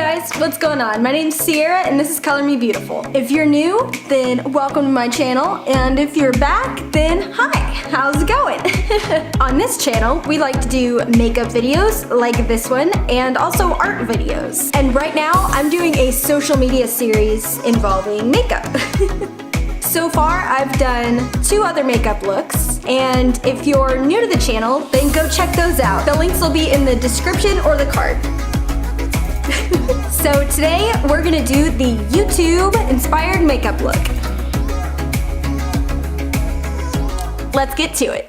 guys, what's going on? My name's Ciara and this is Color Me Beautiful. If you're new, then welcome to my channel, and if you're back, then hi, how's it going? On this channel, we like to do makeup videos like this one and also art videos. And right now, I'm doing a social media series involving makeup. So far, I've done 2 other makeup looks, and if you're new to the channel, then go check those out. The links will be in the description or the card. So today, we're gonna do the YouTube-inspired makeup look. Let's get to it.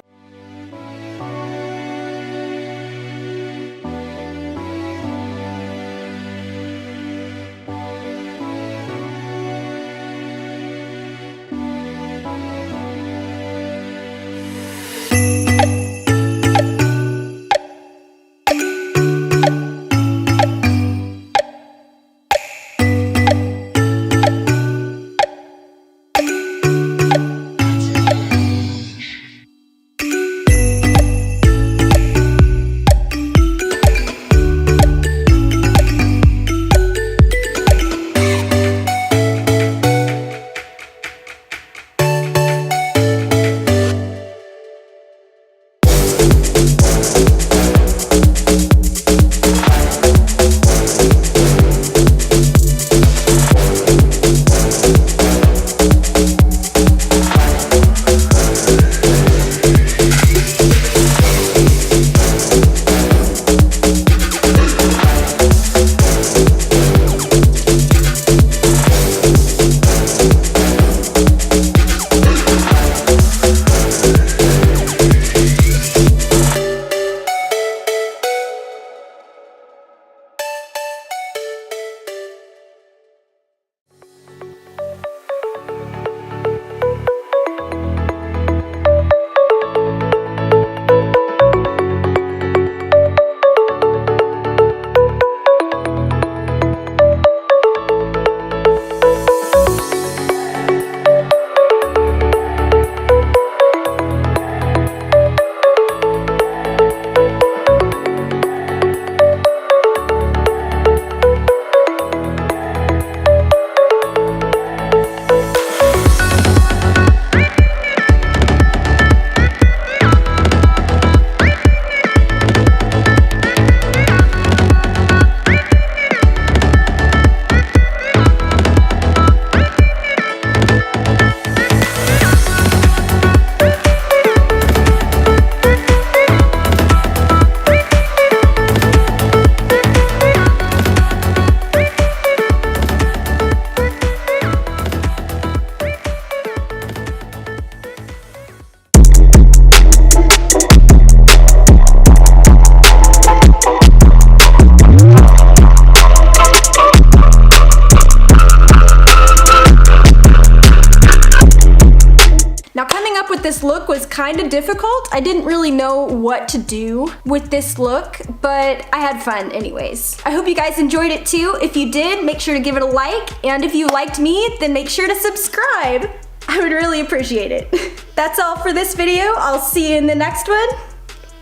This look was kind of difficult. I didn't really know what to do with this look, but I had fun anyways. I hope you guys enjoyed it too. If you did, make sure to give it a like, and if you liked me, then make sure to subscribe. I would really appreciate it. That's all for this video. I'll see you in the next one.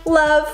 Love.